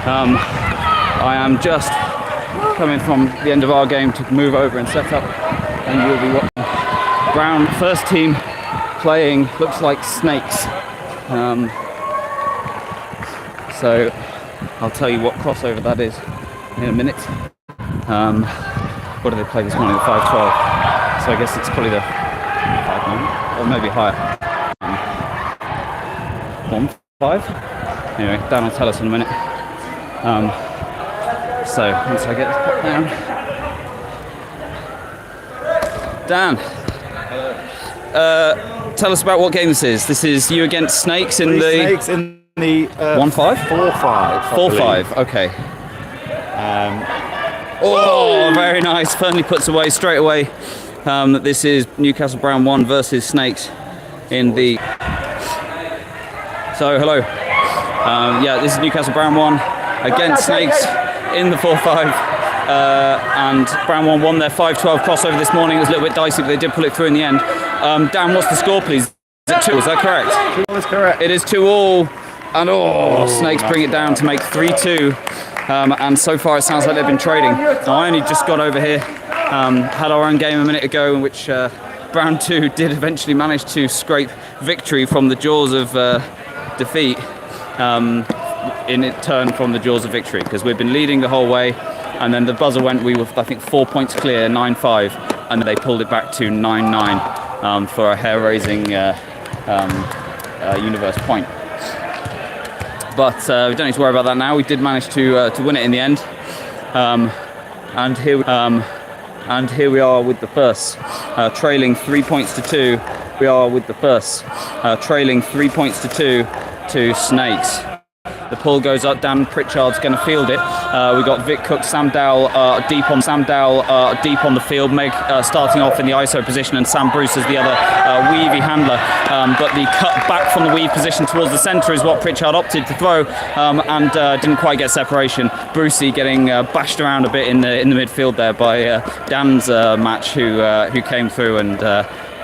I am just coming from the end of our game to move over and set up, and you'll be watching Brown first team playing, looks like snakes. So I'll tell you what crossover that is in a minute. What did they play this morning? The 5-12. So I guess it's probably the 5-9 or maybe higher. 1-5. Anyway, Dan will tell us in a minute. So once I get this put down. Dan, tell us about what game this is. This is you against Snakes in the... Snakes in the... 1-5? 4-5. 4-5, okay. Oh, very nice. Fernley puts away straight away. This is Newcastle Brown 1 versus Snakes in the... So, hello. Yeah, this is Newcastle Brown 1 against Snakes in the 4-5. And Brown 1 won their 5-12 crossover this morning. It was a little bit dicey, but they did pull it through in the end. Dan, what's the score, please? Is it 2? Is that correct? 2 is correct. It is 2-all. And Snakes bring it down to make 3-2. And so far it sounds like they've been trading. Now, I only just got over here, had our own game a minute ago in which Brown 2 did eventually manage to scrape victory from the jaws of defeat, in turn from the jaws of victory, because we've been leading the whole way, and then the buzzer went, we were I think 4 points clear, 9-5, and they pulled it back to 9-9 for a hair-raising universe point. But we don't need to worry about that now. We did manage to win it in the end, and here we are with the first, trailing 3 points to 2. We are with the first, trailing 3 points to 2 to Snakes. The pull goes up. Dan Pritchard's going to field it. We got Vic Cook, Sam Dowell deep on the field. Meg starting off in the ISO position, and Sam Bruce as the other weavy handler. But the cut back from the weave position towards the centre is what Pritchard opted to throw, and didn't quite get separation. Brucey getting bashed around a bit in the midfield there by Dan's match, who came through and.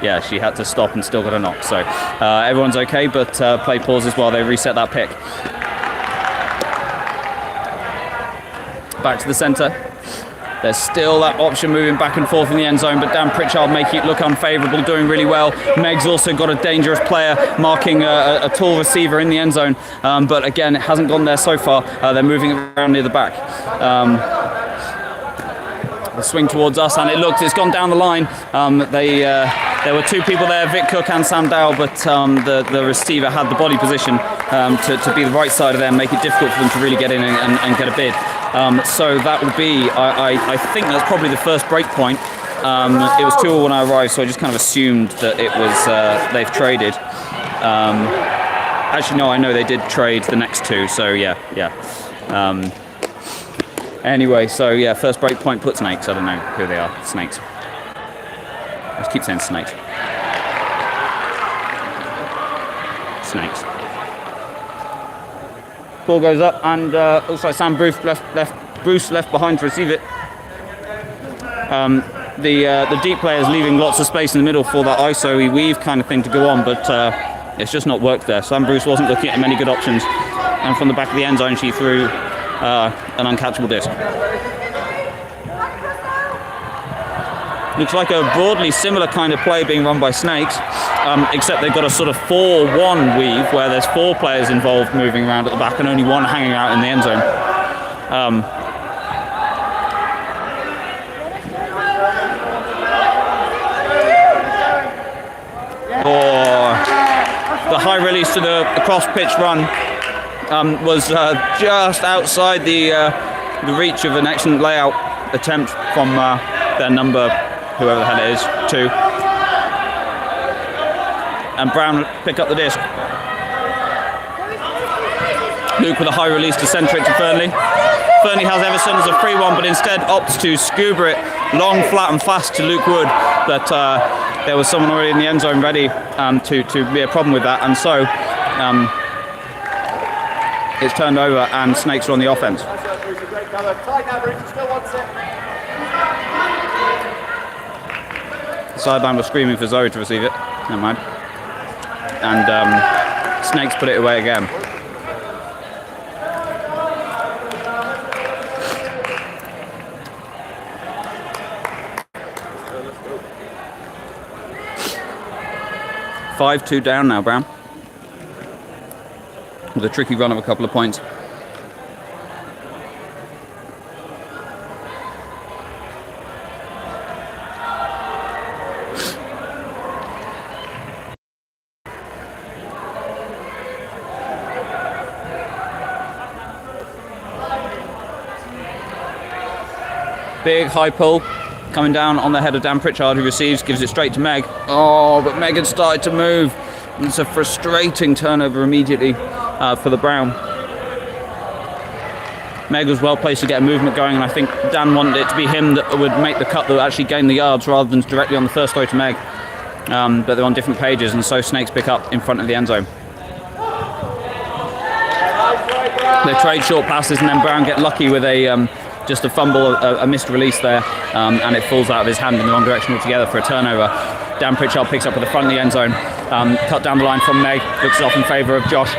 Yeah, she had to stop and still got a knock. So everyone's okay, but play pauses while they reset that pick. Back to the centre. There's still that option moving back and forth in the end zone, but Dan Pritchard making it look unfavourable, doing really well. Meg's also got a dangerous player marking a tall receiver in the end zone, but again, it hasn't gone there so far. They're moving around near the back. The swing towards us, and it's gone down the line. There were 2 people there, Vic Cook and Sam Dowell, but the receiver had the body position to be the right side of them, make it difficult for them to really get in and get a bid. So that will be, I think that's probably the first break point. It was 2-all when I arrived, so I just kind of assumed that it was they've traded. Actually, no, I know they did trade the next 2, so yeah. Anyway, so yeah, first break point put Snakes. I don't know who they are. Snakes. I just keep saying Snakes. Snakes. Ball goes up, and looks like Sam Bruce left behind to receive it. The deep player's leaving lots of space in the middle for that ISO weave kind of thing to go on, but it's just not worked there. Sam Bruce wasn't looking at many good options, and from the back of the end zone she threw an uncatchable disc. Looks like a broadly similar kind of play being run by Snakes, except they've got a sort of 4-1 weave where there's 4 players involved moving around at the back and only 1 hanging out in the end zone. The high release to the cross pitch run was just outside the reach of an excellent layout attempt from their number, whoever the hell it is, 2. And Brown pick up the disc. Luke with a high release to centre it to Fernley. Fernley has Everson as a free one, but instead opts to scuba it long, flat and fast to Luke Wood. But there was someone already in the end zone ready to be a problem with that, and so it's turned over and Snakes are on the offense. The sideline was screaming for Zoe to receive it. Never mind. And Snakes put it away again. 5-2 down now, Brown. With a tricky run of a couple of points. Big high pull coming down on the head of Dan Pritchard, who receives, gives it straight to Meg. Oh, but Meg had started to move. And it's a frustrating turnover immediately for the Brown. Meg was well placed to get a movement going, and I think Dan wanted it to be him that would make the cut that would actually gain the yards rather than directly on the first throw to Meg. But they're on different pages, and so Snakes pick up in front of the end zone. They trade short passes, and then Brown get lucky with just a fumble, a missed release there, and it falls out of his hand in the wrong direction altogether for a turnover. Dan Pritchard picks up at the front of the end zone, cut down the line from Meg, looks off in favour of Josh.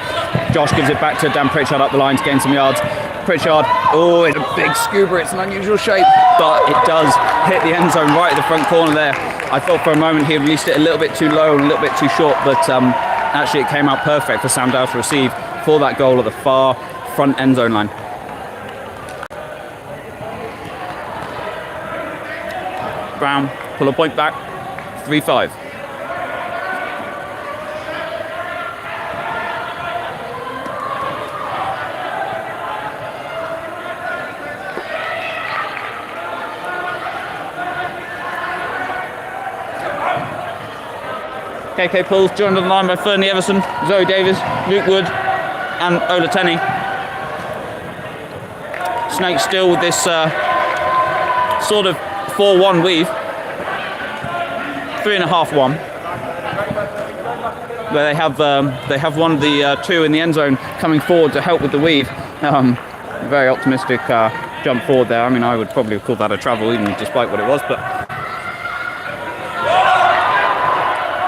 Josh gives it back to Dan Pritchard up the line to gain some yards. Pritchard, oh, it's a big scuba, it's an unusual shape, but it does hit the end zone right at the front corner there. I thought for a moment he had released it a little bit too low and a little bit too short, but actually it came out perfect for Sam Dow to receive for that goal at the far front end zone line. Brown pull a point back, 3-5. KK pulls, joined on the line by Fernie Everson, Zoe Davis, Luke Wood and Ola Tenney. Snakes still with this sort of 4-1 weave, 3.5-1, where they have one of the two in the end zone coming forward to help with the weave. Very optimistic jump forward there. I mean, I would probably have called that a travel even despite what it was, but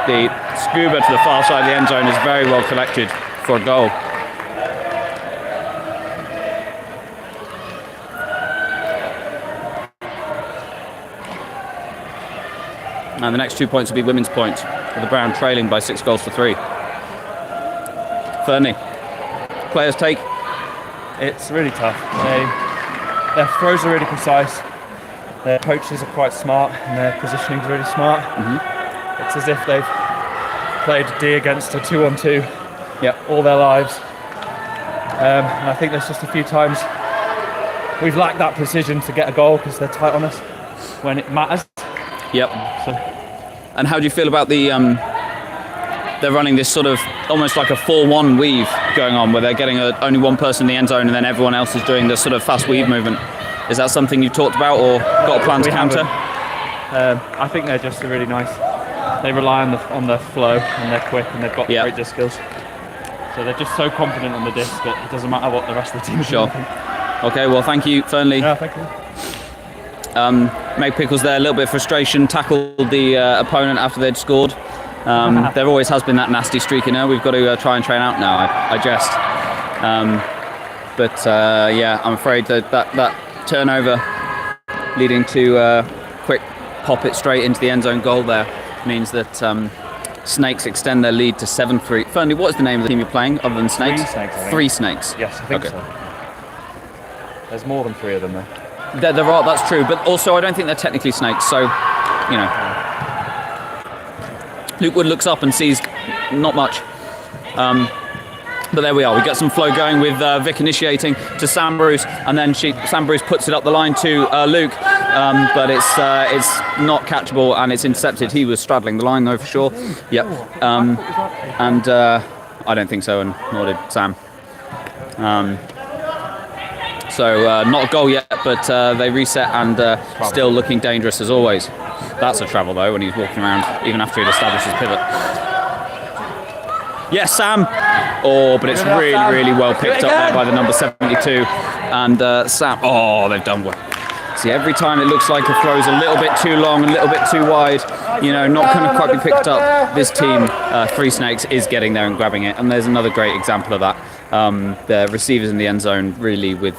the scuba to the far side of the end zone is very well collected for a goal. And the next 2 points will be women's points, with the Brown trailing by 6-3. Fernie, players take. It's really tough. Their throws are really precise. Their coaches are quite smart, and their positioning is really smart. Mm-hmm. It's as if they've played D against a 2-on-2 all their lives. And I think there's just a few times we've lacked that precision to get a goal because they're tight on us when it matters. Yep. And how do you feel about the they're running this sort of almost like a 4-1 weave going on, where they're getting only one person in the end zone and then everyone else is doing the sort of fast weave movement? Is that something you've talked about or got a plan to counter? I think they're just really nice. They rely on the flow, and they're quick, and they've got great disc skills. So they're just so confident on the disc that it doesn't matter what the rest of the team is doing. Okay, well, thank you, Fernley. Yeah, thank you. Meg Pickles there, a little bit of frustration, tackled the opponent after they'd scored. There always has been that nasty streak in her. We've got to try and train out now, I jest. Yeah, I'm afraid that turnover leading to quick pop it straight into the end zone goal there means that Snakes extend their lead to 7-3. Fernley, what is the name of the team you're playing other than Snakes? Three Snakes. Yes, I think so. There's more than three of them though. There are, that's true, but also I don't think they're technically Snakes, so, you know. Luke Wood looks up and sees not much. But there we are. We get some flow going with Vic initiating to Sam Bruce, and then Sam Bruce puts it up the line to Luke, but it's not catchable and it's intercepted. He was straddling the line though for sure. Yep. And I don't think so, and nor did Sam. So not a goal yet, but they reset and still looking dangerous as always. That's a travel though when he's walking around even after he'd established his pivot. Yes, Sam. Oh, but it's really, really well picked up there by the number 72. And Sam, oh, they've done well. See, every time it looks like a throw's a little bit too long, a little bit too wide, you know, not going to quite be picked up. This team, Three Snakes, is getting there and grabbing it. And there's another great example of that. The receivers in the end zone really with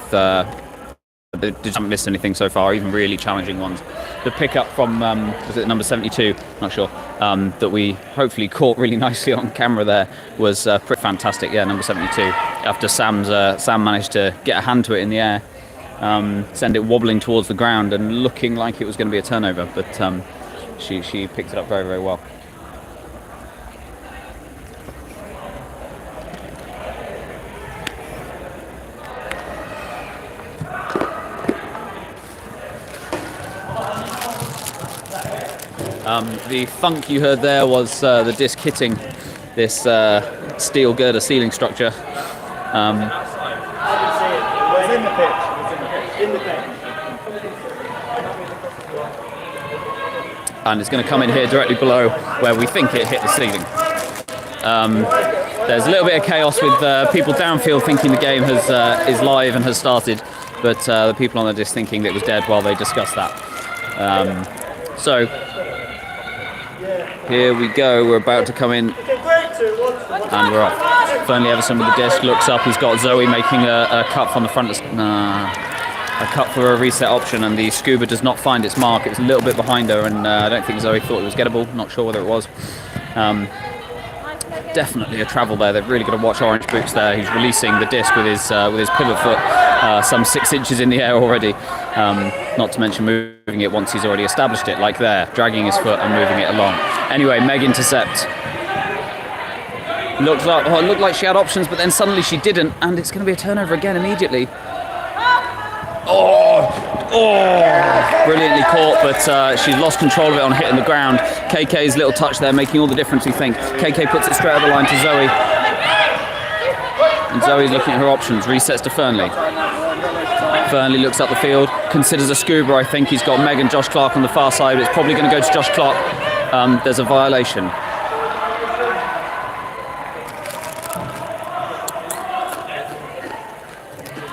they haven't missed anything so far, even really challenging ones. The pickup from, was it number 72? Not sure. That we hopefully caught really nicely on camera there was pretty fantastic. Yeah, number 72. After Sam managed to get a hand to it in the air, send it wobbling towards the ground and looking like it was going to be a turnover, but she picked it up very, very well. The thunk you heard there was the disc hitting this steel girder ceiling structure. And it's going to come in here directly below where we think it hit the ceiling. There's a little bit of chaos with people downfield thinking the game is live and has started, but the people on the disc thinking that it was dead while they discuss that. So here we go, we're about to come in and we're off. Fernley Everson with the disc looks up, he's got Zoe making a cut from the front of a cut for a reset option, and the scuba does not find its mark. It's a little bit behind her, and I don't think Zoe thought it was gettable, not sure whether it was. Definitely a travel there. They've really got to watch Orange Boots there. He's releasing the disc with his pivot foot some 6 inches in the air already, not to mention moving it once he's already established it, like there, dragging his foot and moving it along. Anyway, Meg intercept. Looked like she had options, but then suddenly she didn't, and it's going to be a turnover again immediately. Brilliantly caught, but she's lost control of it on hitting the ground. KK's little touch there making all the difference, we think. KK puts it straight over the line to Zoe. And Zoe's looking at her options, resets to Fernley. Fernley looks up the field, considers a scuba, I think. He's got Meg and Josh Clark on the far side, but it's probably going to go to Josh Clark. There's a violation.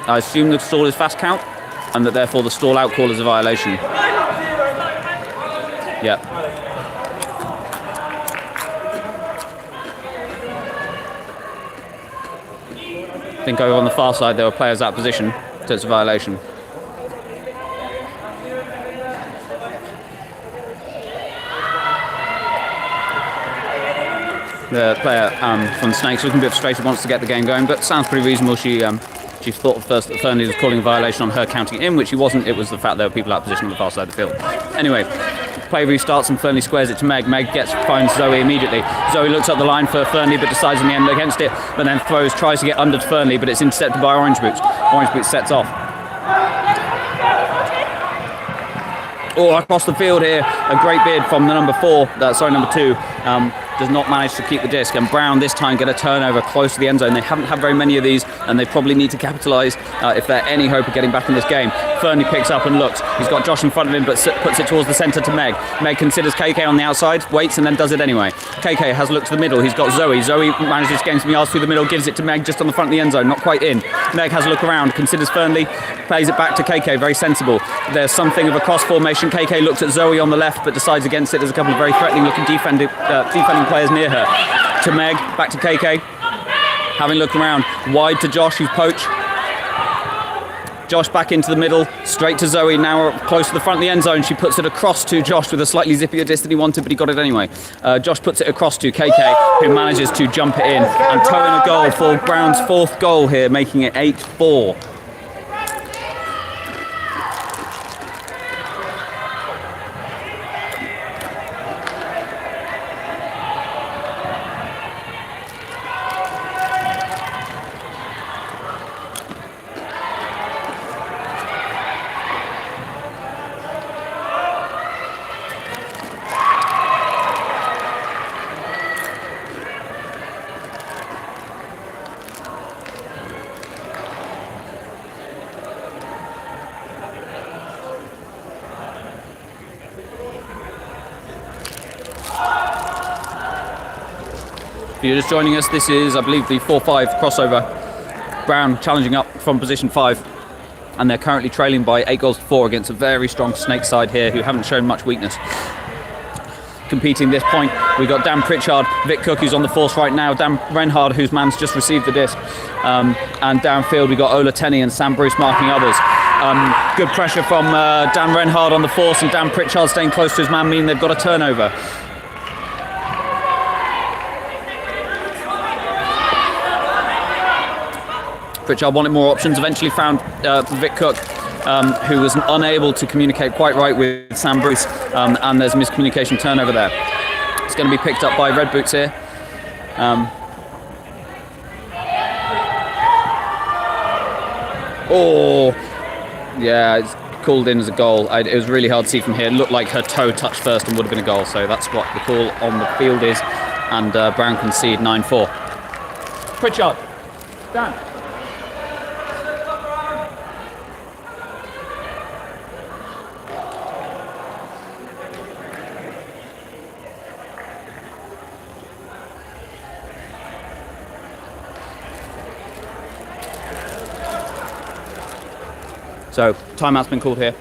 I assume the stall is fast count, and that therefore the stall out call is a violation. Yeah. I think over on the far side there were players out of position, so it's a violation. The player from the Snakes looking a bit frustrated, wants to get the game going, but sounds pretty reasonable. She thought first that Fernley was calling a violation on her counting in, which he wasn't. It was the fact there were people out of position on the far side of the field. Anyway, play restarts and Fernley squares it to Meg. Meg finds Zoe immediately. Zoe looks up the line for Fernley, but decides in the end against it, but then tries to get under to Fernley, but it's intercepted by Orange Boots. Orange Boots sets off. Across the field here, a great bid from the number 2. Does not manage to keep the disc, and Brown this time get a turnover close to the end zone. They haven't had very many of these, and they probably need to capitalise if they're any hope of getting back in this game. Fernley picks up and looks. He's got Josh in front of him, but puts it towards the centre to Meg. Meg considers KK on the outside, waits, and then does it anyway. KK has looked to the middle. He's got Zoe. Zoe manages to gain some yards through the middle, gives it to Meg just on the front of the end zone, not quite in. Meg has a look around, considers Fernley, plays it back to KK, very sensible. There's something of a cross formation. KK looks at Zoe on the left, but decides against it. There's a couple of very threatening looking defending players near her. To Meg, back to KK. Having looked around, wide to Josh, who's poach. Josh back into the middle, straight to Zoe, now close to the front of the end zone. She puts it across to Josh with a slightly zippier disc than he wanted, but he got it anyway. Josh puts it across to KK, who manages to jump it in and toe in a goal for Brown's 4th goal here, making it 8-4. If you're just joining us, this is, I believe, the 4-5 crossover. Brown challenging up from position 5, and they're currently trailing by 8-4 against a very strong Snake side here who haven't shown much weakness. Competing this point, we've got Dan Pritchard, Vic Cook, who's on the force right now, Dan Renhard, whose man's just received the disc, and downfield we've got Ola Tenney and Sam Bruce marking others. Good pressure from Dan Renhard on the force, and Dan Pritchard staying close to his man, meaning they've got a turnover. Pritchard wanted more options, eventually found Vic Cook, who was unable to communicate quite right with Sam Bruce, and there's a miscommunication turnover there. It's going to be picked up by Red Boots here. Yeah, it's called in as a goal. It was really hard to see from here. It looked like her toe touched first and would have been a goal, so that's what the call on the field is, and Brown concede 9-4. Pritchard, Dan. So, timeout's been called here.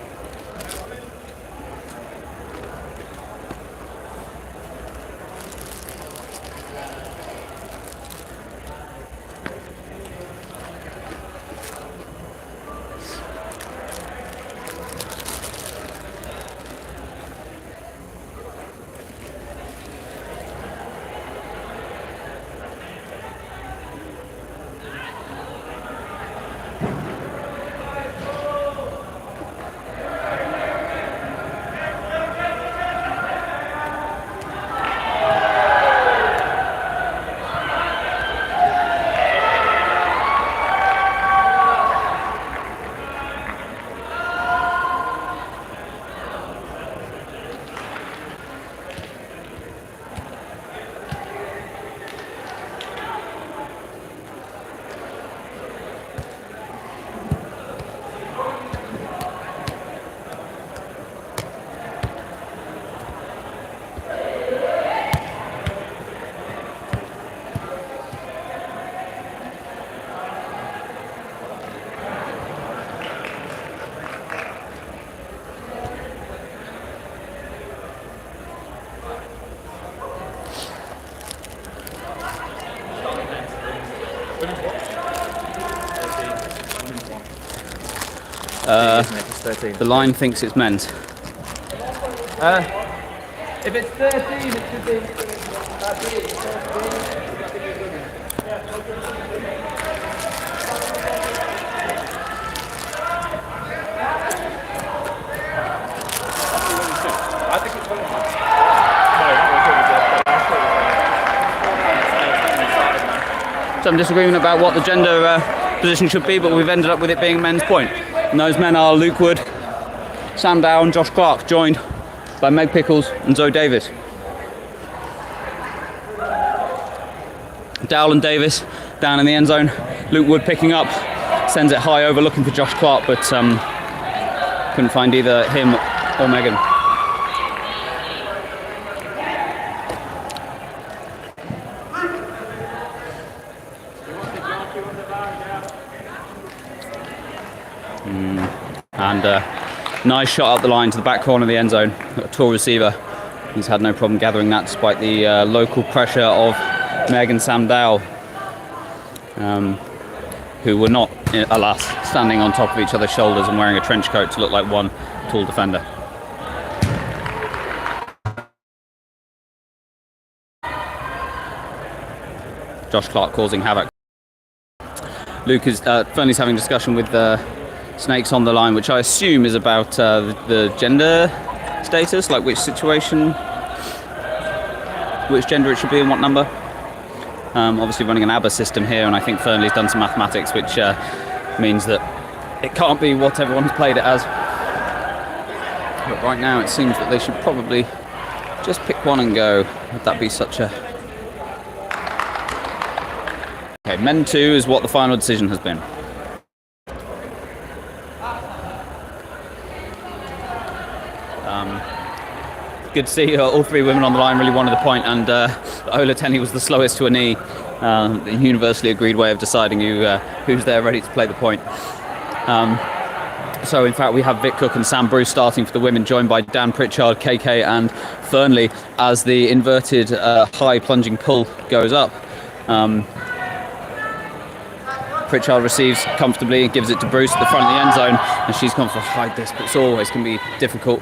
The line thinks it's men's. If it's 13, it should be 13. Some disagreement about what the gender position should be, but we've ended up with it being men's point. And those men are Luke Wood, Sam Dow and Josh Clark, joined by Meg Pickles and Zoe Davis. Dowell and Davis down in the end zone. Luke Wood picking up, sends it high over looking for Josh Clark, but couldn't find either him or Megan. And nice shot up the line to the back corner of the end zone. A tall receiver. He's had no problem gathering that despite the local pressure of Meg and Sam Dowell, who were not, alas, standing on top of each other's shoulders and wearing a trench coat to look like one tall defender. Josh Clark causing havoc. Luke is Fernley's having a discussion with Snakes on the line, which I assume is about the gender status, like which situation, which gender it should be and what number. Obviously running an ABBA system here, and I think Fernley's done some mathematics, which means that it can't be what everyone's played it as. But right now it seems that they should probably just pick one and go. Would that be such a... Okay, men 2 is what the final decision has been. Good to see all three women on the line really wanted the point, and Ola Tenney was the slowest to a knee. The universally agreed way of deciding who's there ready to play the point. So in fact we have Vic Cook and Sam Bruce starting for the women, joined by Dan Pritchard, KK and Fernley as the inverted high plunging pull goes up. Pritchard receives comfortably and gives it to Bruce at the front of the end zone, and she's gone for a high disc, but it's always can be difficult.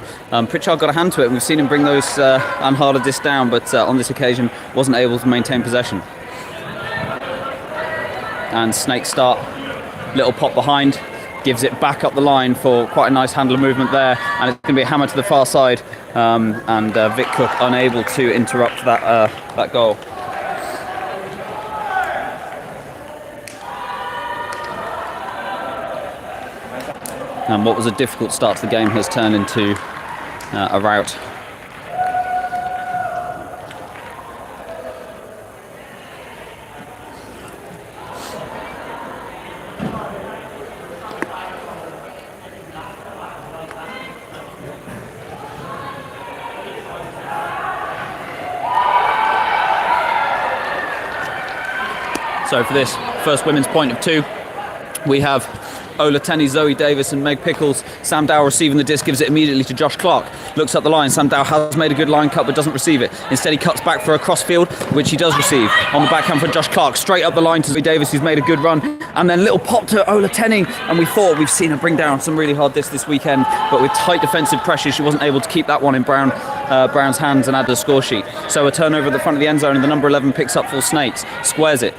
Pritchard got a hand to it, and we've seen him bring those and harder discs down, but on this occasion wasn't able to maintain possession. And Snake start, little pop behind, gives it back up the line for quite a nice handler movement there, and it's going to be a hammer to the far side, and Vic Cook unable to interrupt that goal. And what was a difficult start to the game has turned into a rout. So for this first women's point of 2, we have Ola Tenney, Zoe Davis and Meg Pickles. Sam Dow receiving the disc, gives it immediately to Josh Clark. Looks up the line. Sam Dow has made a good line cut but doesn't receive it. Instead he cuts back for a crossfield, which he does receive. On the backhand for Josh Clark, straight up the line to Zoe Davis, who's made a good run. And then little pop to Ola Tenney. And we thought we've seen her bring down some really hard discs this weekend, but with tight defensive pressure, she wasn't able to keep that one in Brown's hands and add to the score sheet. So a turnover at the front of the end zone, and the number 11 picks up for Snakes, squares it.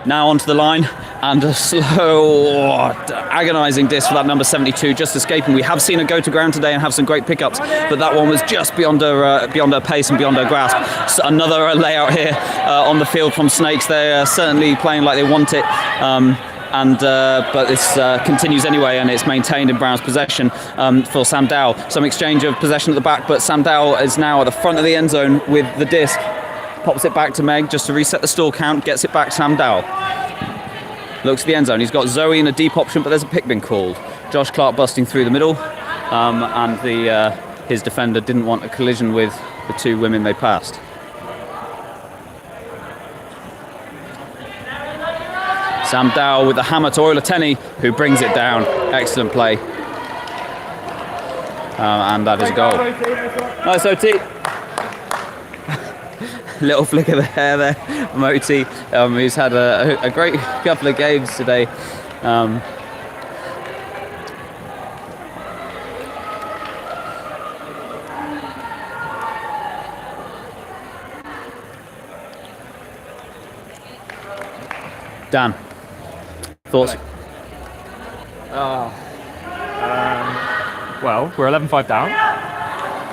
Now onto the line, and a slow, agonising disc for that number 72, just escaping. We have seen her go to ground today and have some great pickups, but that one was just beyond her pace and beyond her grasp. So another layout here on the field from Snakes. They're certainly playing like they want it. But this continues anyway, and it's maintained in Brown's possession for Sam Dow. Some exchange of possession at the back, but Sam Dow is now at the front of the end zone with the disc. Pops it back to Meg just to reset the stall count, gets it back to Sam Dow. Looks at the end zone. He's got Zoe in a deep option, but there's a pick been called. Josh Clark busting through the middle, and his defender didn't want a collision with the two women they passed. Sam Dow with the hammer to Ola Tenney, who brings it down. Excellent play. And that is a goal. Nice OT. Little flick of the hair there from OT, who's had a great couple of games today. Dan, thoughts? Well, we're 11-5 down.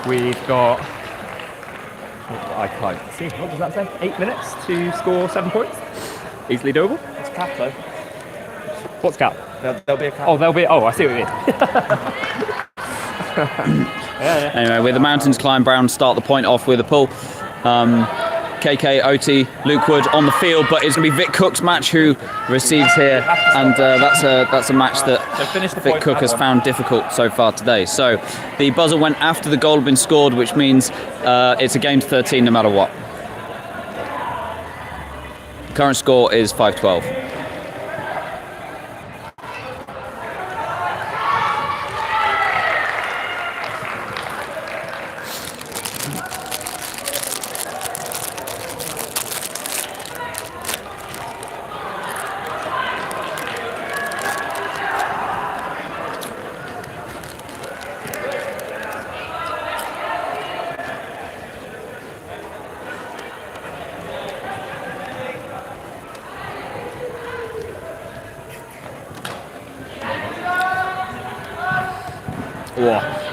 We've got, I can't see, what does that say? 8 minutes to score 7 points? Easily doable? It's cap though. What's cap? There'll be a cap. Oh, I see what you mean. Yeah. Anyway, with the Mountains climb, Brown start the point off with a pull. KK, OT, Luke Wood on the field, but it's going to be Vic Cook's match who receives here, and that's a match that Vic Cook has found difficult so far today. So the buzzer went after the goal had been scored, which means it's a game to 13 no matter what. Current score is 5-12.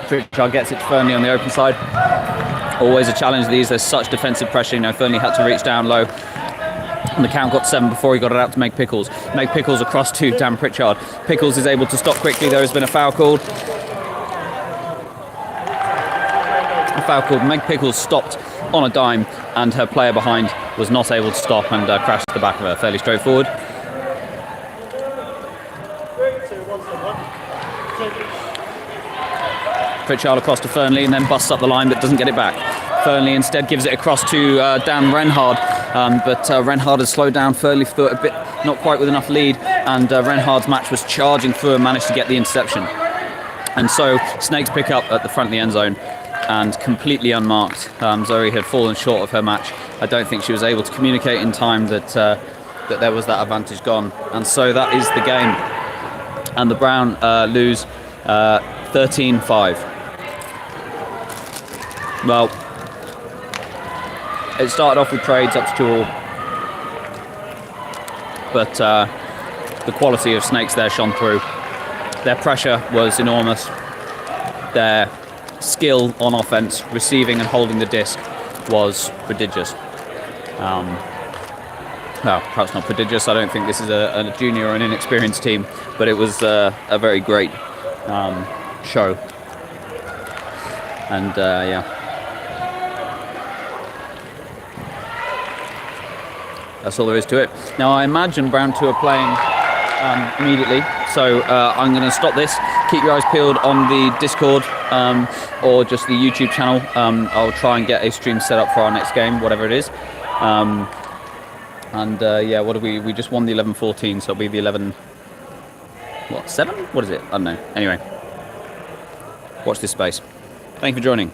Pritchard gets it to Fernley on the open side. Always a challenge these. There's such defensive pressure. Fernley had to reach down low. And the count got 7 before he got it out to Meg Pickles. Meg Pickles across to Dan Pritchard. Pickles is able to stop quickly. There has been a foul called. Meg Pickles stopped on a dime, and her player behind was not able to stop and crashed the back of her. Fairly straightforward. Pritchard across to Fernley and then busts up the line but doesn't get it back. Fernley instead gives it across to Dan Renhard, but Renhard has slowed down Fernley for a bit, not quite with enough lead, and Renhard's match was charging through and managed to get the interception. And so Snakes pick up at the front of the end zone and completely unmarked. Zoe had fallen short of her match. I don't think she was able to communicate in time that that there was that advantage gone. And so that is the game. And the Brown lose 13-5. Well, it started off with trades up to 2-all, but the quality of Snakes there shone through. Their pressure was enormous. Their skill on offense, receiving and holding the disc, was prodigious. Well, perhaps not prodigious. I don't think this is a junior or an inexperienced team, but it was a very great show. And yeah, that's all there is to it. Now I imagine Brown 2 are playing immediately, so I'm going to stop this. Keep your eyes peeled on the Discord or just the YouTube channel. I'll try and get a stream set up for our next game, whatever it is. Yeah, what do we just won the 11-14, so it'll be the 11, what, 7? What is it? I don't know. Anyway, watch this space. Thank you for joining.